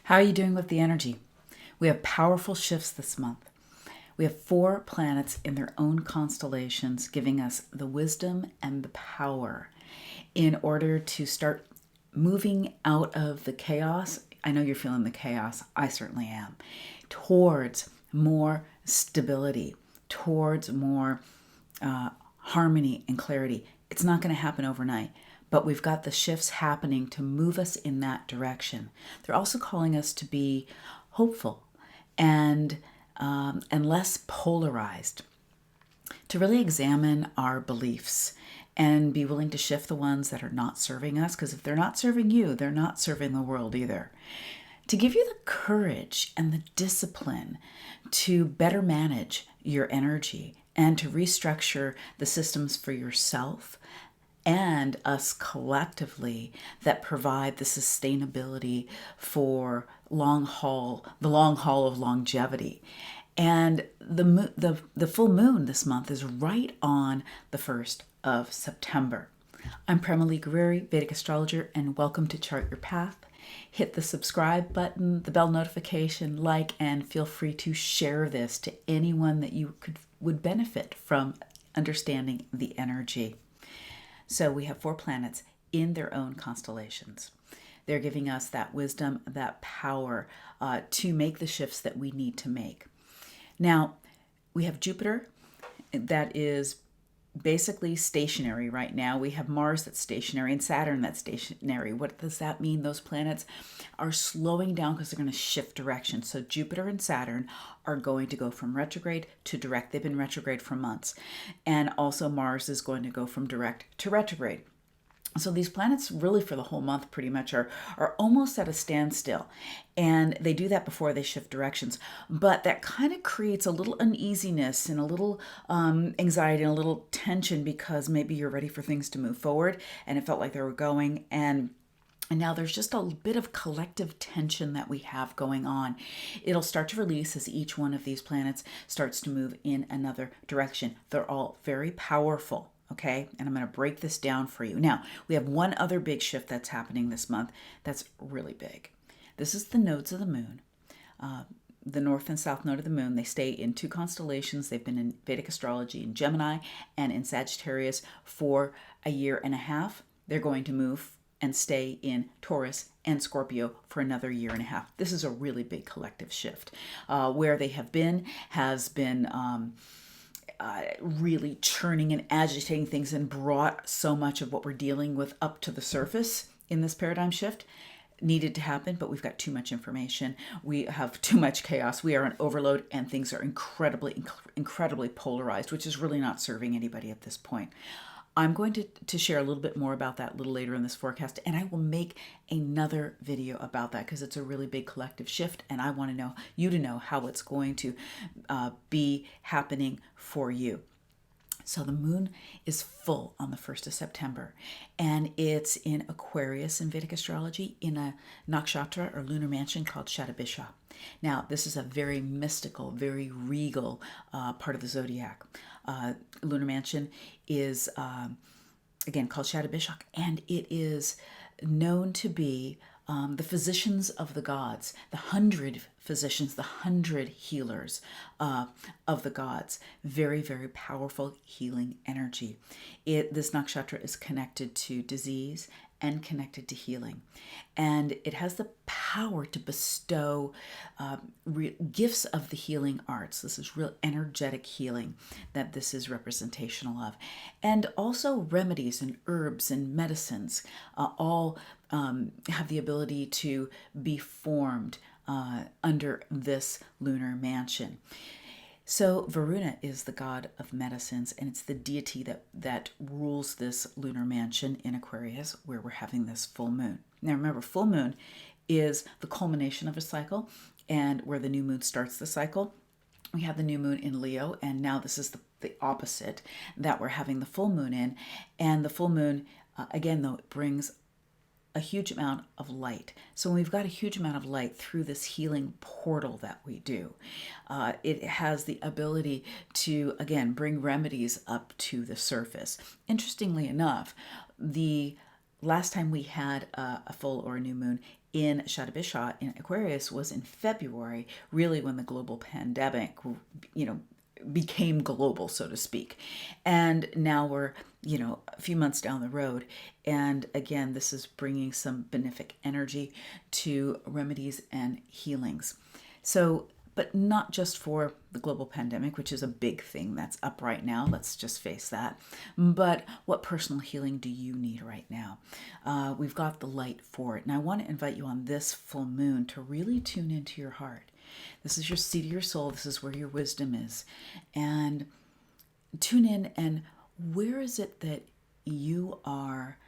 How are you doing with the energy? We have powerful shifts this month. We have 4 planets in their own constellations giving us the wisdom and the power in order to start moving out of the chaos. I know you're feeling the chaos. I certainly am. Towards more stability, towards more harmony and clarity. It's not going to happen overnight, but we've got the shifts happening to move us in that direction. They're also calling us to be hopeful and less polarized, to really examine our beliefs and be willing to shift the ones that are not serving us, because if they're not serving you, they're not serving the world either. To give you the courage and the discipline to better manage your energy and to restructure the systems for yourself and us collectively that provide the sustainability for the long haul of longevity. And the full moon this month is right on the 1st of September. I'm Prema Gurreri, Vedic Astrologer, and welcome to Chart Your Path. Hit the subscribe button, the bell notification, like, and feel free to share this to anyone that you would benefit from understanding the energy. So we have 4 planets in their own constellations. They're giving us that wisdom, that power to make the shifts that we need to make. Now, we have Jupiter that is basically stationary right now. We have Mars that's stationary and Saturn that's stationary. What does that mean? Those planets are slowing down because they're going to shift direction. So Jupiter and Saturn are going to go from retrograde to direct. They've been retrograde for months. And also Mars is going to go from direct to retrograde. So these planets really for the whole month pretty much are almost at a standstill. And they do that before they shift directions. But that kind of creates a little uneasiness and a little anxiety and a little tension because maybe you're ready for things to move forward and it felt like they were going. And now there's just a bit of collective tension that we have going on. It'll start to release as each one of these planets starts to move in another direction. They're all very powerful. Okay, and I'm going to break this down for you. Now, we have one other big shift that's happening this month that's really big. This is the nodes of the moon. The north and south node of the moon, they stay in 2 constellations. They've been in Vedic Astrology in Gemini and in Sagittarius for a year and a half. They're going to move and stay in Taurus and Scorpio for another year and a half. This is a really big collective shift. Where they have been has been really churning and agitating things and brought so much of what we're dealing with up to the surface in this paradigm shift. Needed to happen, but we've got too much information. We have too much chaos. We are on overload and things are incredibly polarized, which is really not serving anybody at this point. I'm going to share a little bit more about that a little later in this forecast, and I will make another video about that because it's a really big collective shift, and I want you to know how it's going to be happening for you. So the moon is full on the 1st of September, and it's in Aquarius in Vedic Astrology in a nakshatra or lunar mansion called Shatabisha. Now, this is a very mystical, very regal part of the zodiac. Lunar mansion is, again, called Shatabisha, and it is known to be the physicians of the gods, the 100 physicians, the 100 healers of the gods. Very, very powerful healing energy. This nakshatra is connected to disease and connected to healing. And it has the power to bestow gifts of the healing arts. This is real energetic healing that this is representational of. And also remedies and herbs and medicines all have the ability to be formed under this lunar mansion. So Varuna is the god of medicines, and it's the deity that rules this lunar mansion in Aquarius where we're having this full moon. Now remember, full moon is the culmination of a cycle and where the new moon starts the cycle. We have the new moon in Leo, and now this is the opposite that we're having the full moon in. And the full moon, again, though, it brings a huge amount of light. So when we've got a huge amount of light through this healing portal that we do, it has the ability to, again, bring remedies up to the surface. Interestingly enough, the last time we had a full or a new moon in Shadabisha in Aquarius was in February, really when the global pandemic, became global, so to speak. And now we're, a few months down the road. And again, this is bringing some benefic energy to remedies and healings. So, but not just for the global pandemic, which is a big thing that's up right now. Let's just face that. But what personal healing do you need right now? We've got the light for it. And I want to invite you on this full moon to really tune into your heart. This is your seat of your soul. This is where your wisdom is. And tune in, and where is it that you are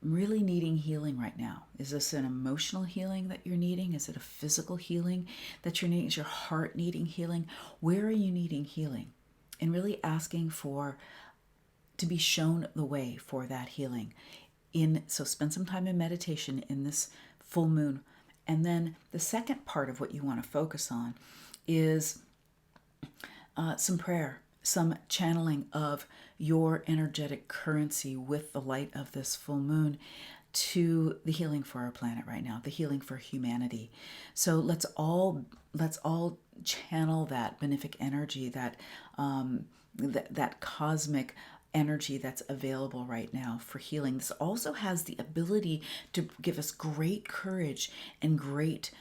really needing healing right now? Is this an emotional healing that you're needing? Is it a physical healing that you're needing? Is your heart needing healing? Where are you needing healing? And really asking to be shown the way for that healing. So spend some time in meditation in this full moon. And then the second part of what you want to focus on is some prayer, some channeling of your energetic currency with the light of this full moon to the healing for our planet right now, the healing for humanity. So let's all channel that benefic energy, that cosmic energy that's available right now for healing. This also has the ability to give us great courage and great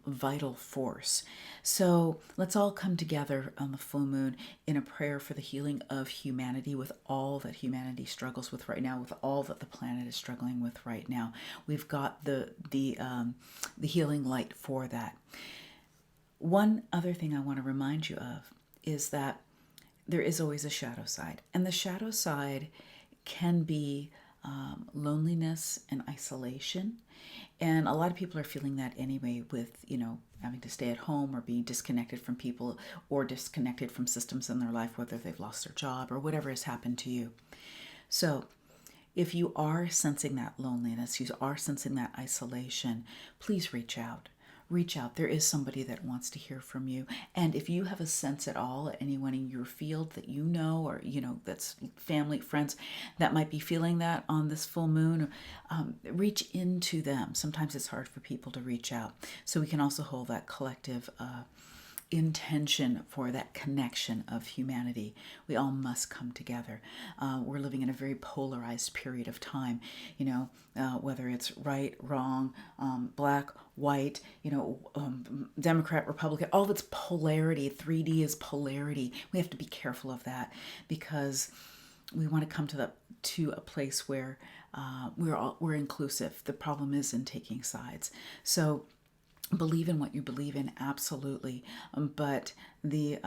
vital force. So let's all come together on the full moon in a prayer for the healing of humanity, with all that humanity struggles with right now, with all that the planet is struggling with right now. We've got the healing light for that. One other thing I want to remind you of is that there is always a shadow side, and the shadow side can be loneliness and isolation. And a lot of people are feeling that anyway with, having to stay at home or being disconnected from people or disconnected from systems in their life, whether they've lost their job or whatever has happened to you. So if you are sensing that loneliness, you are sensing that isolation, please reach out. Reach out. There is somebody that wants to hear from you. And if you have a sense at all, anyone in your field that you know, or, that's family, friends that might be feeling that on this full moon, reach into them. Sometimes it's hard for people to reach out. So we can also hold that collective intention for that connection of humanity. We all must come together. We're living in a very polarized period of time, whether it's right, wrong, black, white, Democrat, Republican, all of it's polarity. 3D is polarity. We have to be careful of that, because we want to come to a place where we're inclusive. The problem is in taking sides. So believe in what you believe in, absolutely. But the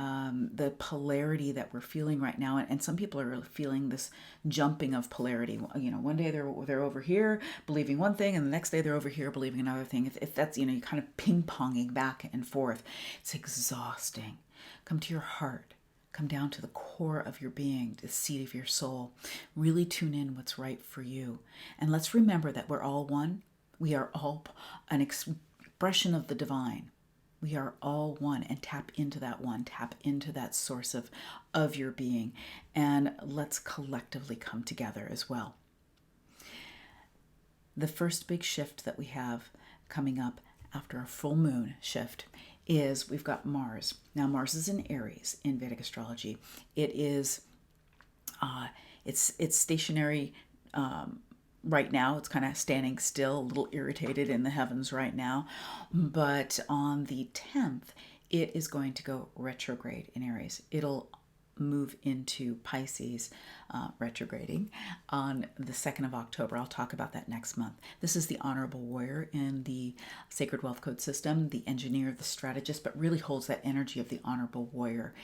polarity that we're feeling right now, and some people are feeling this jumping of polarity. One day they're over here believing one thing, and the next day they're over here believing another thing. If that's you kind of ping-ponging back and forth, it's exhausting. Come to your heart. Come down to the core of your being, the seat of your soul. Really tune in what's right for you. And let's remember that we're all one. We are all an expression of the divine. We are all one, and tap into that one. Tap into that source of your being. And let's collectively come together as well. The first big shift that we have coming up after a full moon shift is we've got Mars. Now, Mars is in Aries in Vedic astrology. It is, it's stationary right now. It's kind of standing still, a little irritated in the heavens right now. But on the 10th, it is going to go retrograde in Aries. It'll move into Pisces, retrograding on the 2nd of October. I'll talk about that next month. This is the honorable warrior in the sacred wealth code system, the engineer, the strategist, but really holds that energy of the honorable warrior.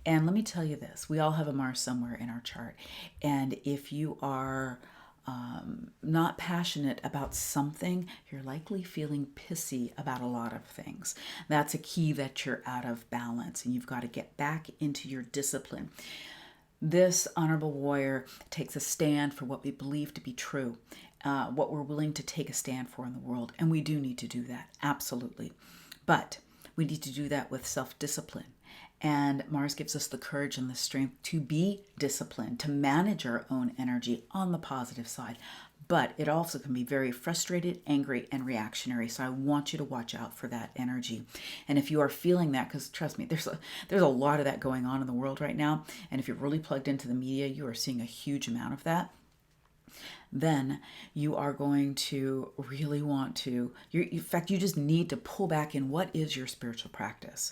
And let me tell you this, we all have a Mars somewhere in our chart. And if you are not passionate about something, you're likely feeling pissy about a lot of things. That's a key that you're out of balance, and you've got to get back into your discipline. This honorable warrior takes a stand for what we believe to be true, what we're willing to take a stand for in the world. And we do need to do that, absolutely. But we need to do that with self-discipline. And Mars gives us the courage and the strength to be disciplined, to manage our own energy on the positive side. but it also can be very frustrated, angry, and reactionary. So I want you to watch out for that energy. And if you are feeling that, because trust me, there's a lot of that going on in the world right now. And if you're really plugged into the media, you are seeing a huge amount of that. Then you are going to really want to, in fact, you just need to pull back in what is your spiritual practice.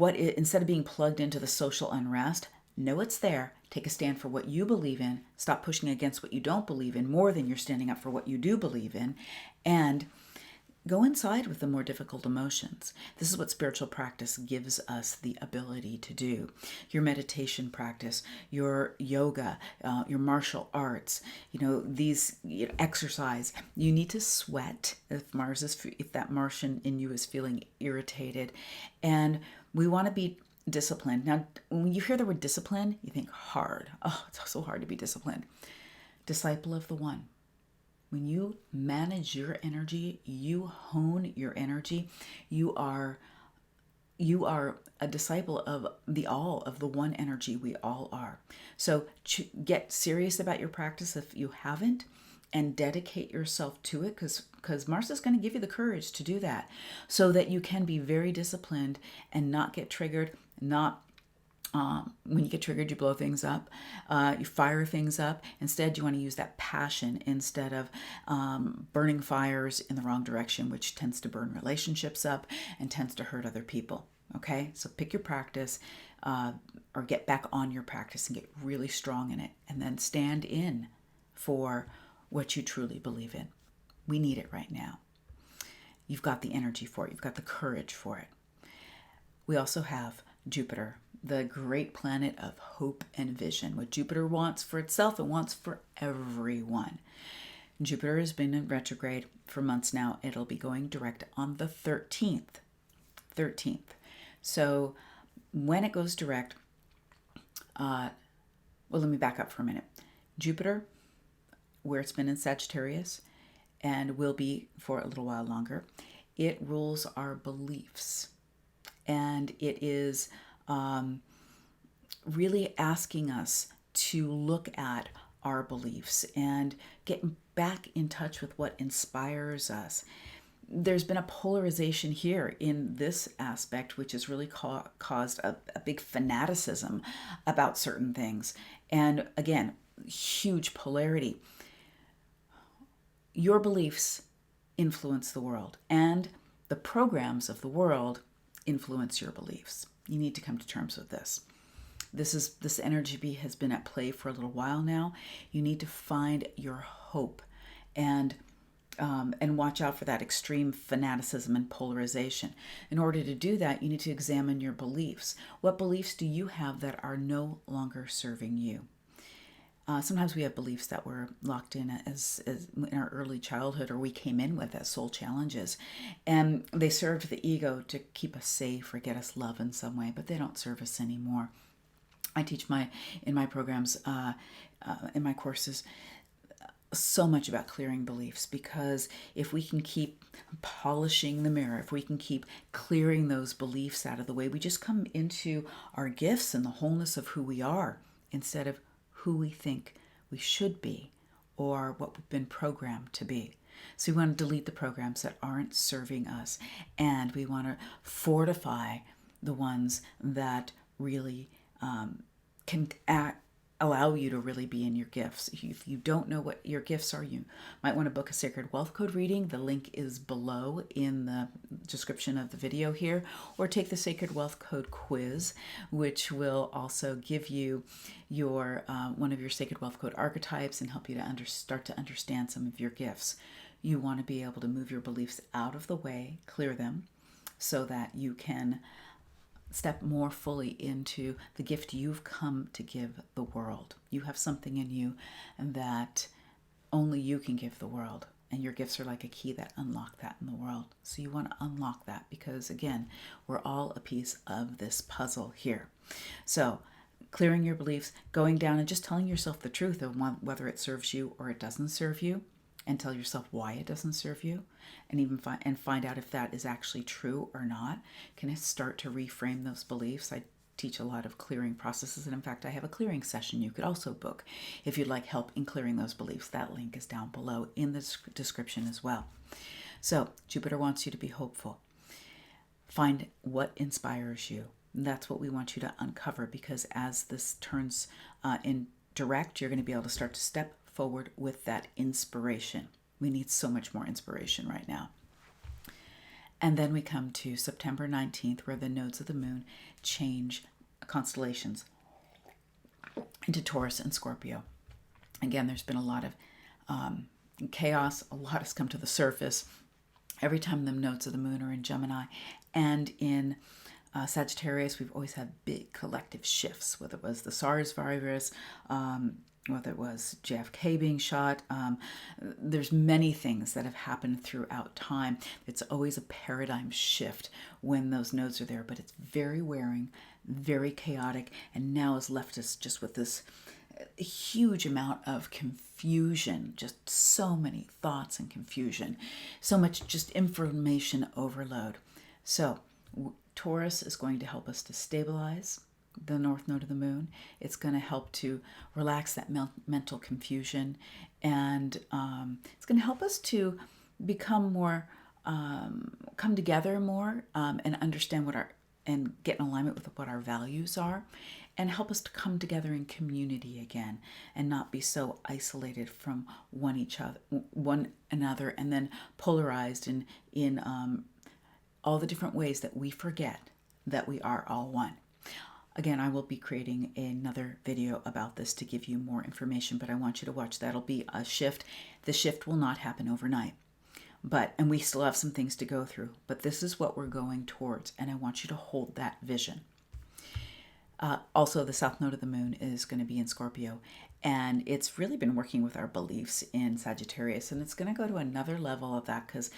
Instead of being plugged into the social unrest, know it's there. Take a stand for what you believe in. Stop pushing against what you don't believe in more than you're standing up for what you do believe in. And go inside with the more difficult emotions. This is what spiritual practice gives us the ability to do. Your meditation practice, your yoga, your martial arts, exercise. You need to sweat if that Martian in you is feeling irritated. And we want to be disciplined. Now, when you hear the word discipline, you think hard. Oh, it's so hard to be disciplined. Disciple of the One. When you manage your energy, you hone your energy, you are a disciple of the all, of the one energy we all are. So get serious about your practice if you haven't, and dedicate yourself to it, because Mars is going to give you the courage to do that, so that you can be very disciplined and not get triggered, when you get triggered, you blow things up, you fire things up. Instead, you want to use that passion instead of burning fires in the wrong direction, which tends to burn relationships up and tends to hurt other people. Okay, so pick your practice, or get back on your practice and get really strong in it, and then stand in for what you truly believe in. We need it right now. You've got the energy for it. You've got the courage for it. We also have Jupiter, the great planet of hope and vision. What Jupiter wants for itself, it wants for everyone. Jupiter has been in retrograde for months now. It'll be going direct on the 13th. So when it goes direct, let me back up for a minute. Jupiter, where it's been in Sagittarius and will be for a little while longer, it rules our beliefs. And it is really asking us to look at our beliefs and get back in touch with what inspires us. There's been a polarization here in this aspect, which has really caused a big fanaticism about certain things. And again, huge polarity. Your beliefs influence the world, and the programs of the world influence your beliefs. You need to come to terms with this. This energy has been at play for a little while now. You need to find your hope and watch out for that extreme fanaticism and polarization. In order to do that, you need to examine your beliefs. What beliefs do you have that are no longer serving you? Sometimes we have beliefs that were locked in as in our early childhood, or we came in with as soul challenges, and they served the ego to keep us safe or get us love in some way, but they don't serve us anymore. I teach in my programs, in my courses, so much about clearing beliefs, because if we can keep polishing the mirror, if we can keep clearing those beliefs out of the way, we just come into our gifts and the wholeness of who we are instead of who we think we should be or what we've been programmed to be. So we want to delete the programs that aren't serving us, and we want to fortify the ones that really can allow you to really be in your gifts. If you don't know what your gifts are, you might want to book a Sacred Wealth Code reading. The link is below in the description of the video here, or take the Sacred Wealth Code quiz, which will also give you your one of your Sacred Wealth Code archetypes and help you to start to understand some of your gifts. You want to be able to move your beliefs out of the way, clear them, so that you can step more fully into the gift you've come to give the world. You have something in you that only you can give the world, and your gifts are like a key that unlock that in the world. So you want to unlock that, because again, we're all a piece of this puzzle here. So clearing your beliefs, going down and just telling yourself the truth of whether it serves you or it doesn't serve you, and tell yourself why it doesn't serve you, and even find out if that is actually true or not. Can I start to reframe those beliefs? I teach a lot of clearing processes. And in fact, I have a clearing session you could also book if you'd like help in clearing those beliefs. That link is down below in the description as well. So Jupiter wants you to be hopeful. Find what inspires you. That's what we want you to uncover, because as this turns in direct, you're going to be able to start to step forward with that inspiration. We need so much more inspiration right now. And then we come to September 19th, where the nodes of the moon change constellations into Taurus and Scorpio. Again, there's been a lot of chaos. A lot has come to the surface every time the nodes of the moon are in Gemini. And in Sagittarius, we've always had big collective shifts, whether it was the SARS virus, whether it was JFK being shot. There's many things that have happened throughout time. It's always a paradigm shift when those nodes are there, but it's very wearing, very chaotic, and now has left us just with this huge amount of confusion, just so many thoughts and confusion, so much just information overload. So Taurus is going to help us to stabilize the north node of the moon. It's going to help to relax that mental confusion, and it's going to help us to become more, come together more, and understand and get in alignment with what our values are, and help us to come together in community again and not be so isolated from one another, and then polarized in all the different ways that we forget that we are all one. Again, I will be creating another video about this to give you more information, but I want you to watch. That'll be a shift. The shift will not happen overnight, and we still have some things to go through, but this is what we're going towards, and I want you to hold that vision. Also, the south node of the moon is going to be in Scorpio, and it's really been working with our beliefs in Sagittarius, and it's going to go to another level of that, because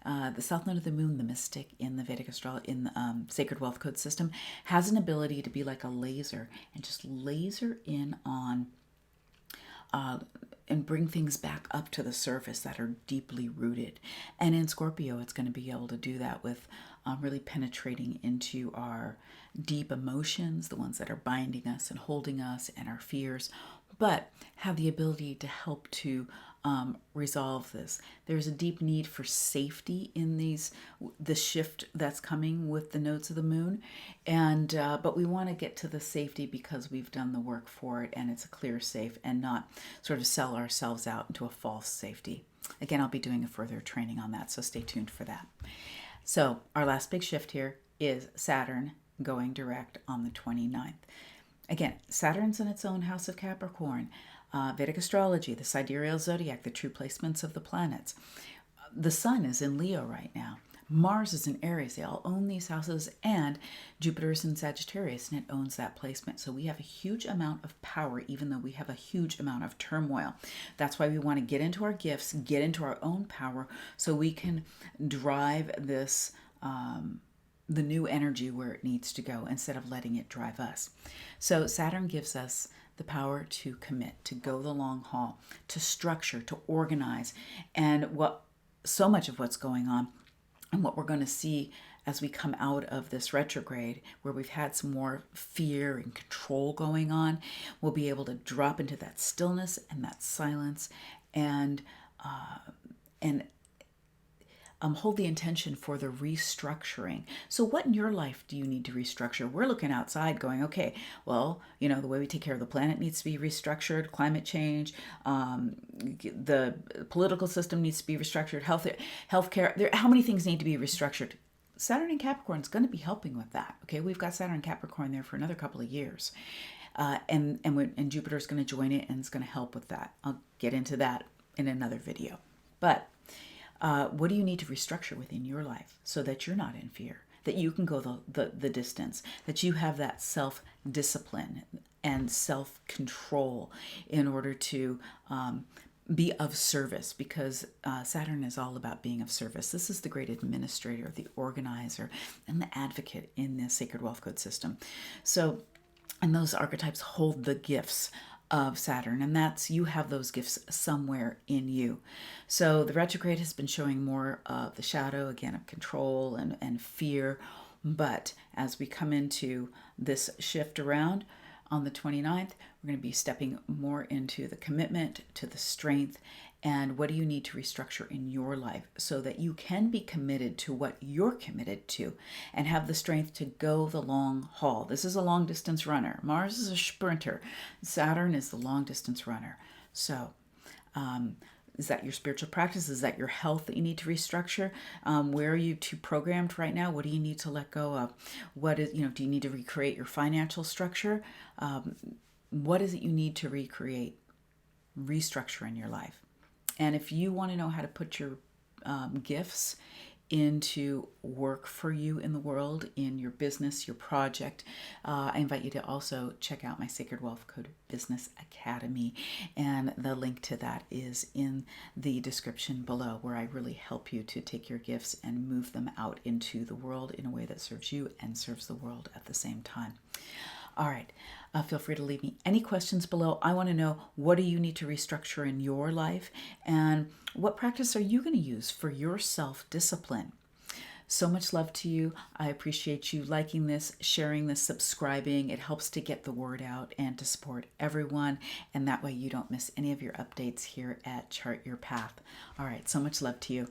the south node of the moon, the mystic in the Vedic Astrology, in the Sacred Wealth Code system, has an ability to be like a laser and just laser in on and bring things back up to the surface that are deeply rooted. And in Scorpio, it's going to be able to do that with really penetrating into our deep emotions, the ones that are binding us and holding us, and our fears, but have the ability to help to resolve this. There's a deep need for safety in the shift that's coming with the nodes of the moon, and but we want to get to the safety because we've done the work for it, and it's a clear safe, and not sort of sell ourselves out into a false safety. Again, I'll be doing a further training on that, so stay tuned for that. So our last big shift here is Saturn going direct on the 29th. Again, Saturn's in its own house of Capricorn. Vedic astrology, the sidereal zodiac, the true placements of the planets. The sun is in Leo right now. Mars is in Aries. They all own these houses, and Jupiter is in Sagittarius, and it owns that placement. So we have a huge amount of power, even though we have a huge amount of turmoil. That's why we want to get into our gifts, get into our own power, so we can drive this the new energy where it needs to go, instead of letting it drive us. So Saturn gives us the power to commit, to go the long haul, to structure, to organize, and so much of what's going on, and what we're going to see as we come out of this retrograde, where we've had some more fear and control going on, we'll be able to drop into that stillness and that silence, and hold the intention for the restructuring. So what in your life do you need to restructure? We're looking outside going, okay, well, the way we take care of the planet needs to be restructured, climate change, the political system needs to be restructured, healthcare, how many things need to be restructured? Saturn in Capricorn is going to be helping with that. Okay, we've got Saturn in Capricorn there for another couple of years. And Jupiter is going to join it, and it's going to help with that. I'll get into that in another video. But what do you need to restructure within your life so that you're not in fear, that you can go the distance, that you have that self-discipline and self-control in order to be of service, because Saturn is all about being of service. This is the great administrator, the organizer, and the advocate in the Sacred Wealth Code system. So, and those archetypes hold the gifts of Saturn, and you have those gifts somewhere in you. So the retrograde has been showing more of the shadow, again, of control and fear, But as we come into this shift around on the 29th, we're going to be stepping more into the commitment, to the strength, and what do you need to restructure in your life so that you can be committed to what you're committed to and have the strength to go the long haul. This is a long distance runner. Mars is a sprinter. Saturn is the long distance runner. So, is that your spiritual practice? Is that your health that you need to restructure? Where are you too programmed right now? What do you need to let go of? What is, do you need to recreate your financial structure? What is it you need to recreate, restructure in your life? And if you want to know how to put your gifts into work for you in the world, in your business, your project, I invite you to also check out my Sacred Wealth Code Business Academy. And the link to that is in the description below, where I really help you to take your gifts and move them out into the world in a way that serves you and serves the world at the same time. All right. Feel free to leave me any questions below. I want to know, what do you need to restructure in your life? And what practice are you going to use for your self-discipline? So much love to you. I appreciate you liking this, sharing this, subscribing. It helps to get the word out and to support everyone. And that way you don't miss any of your updates here at Chart Your Path. All right. So much love to you.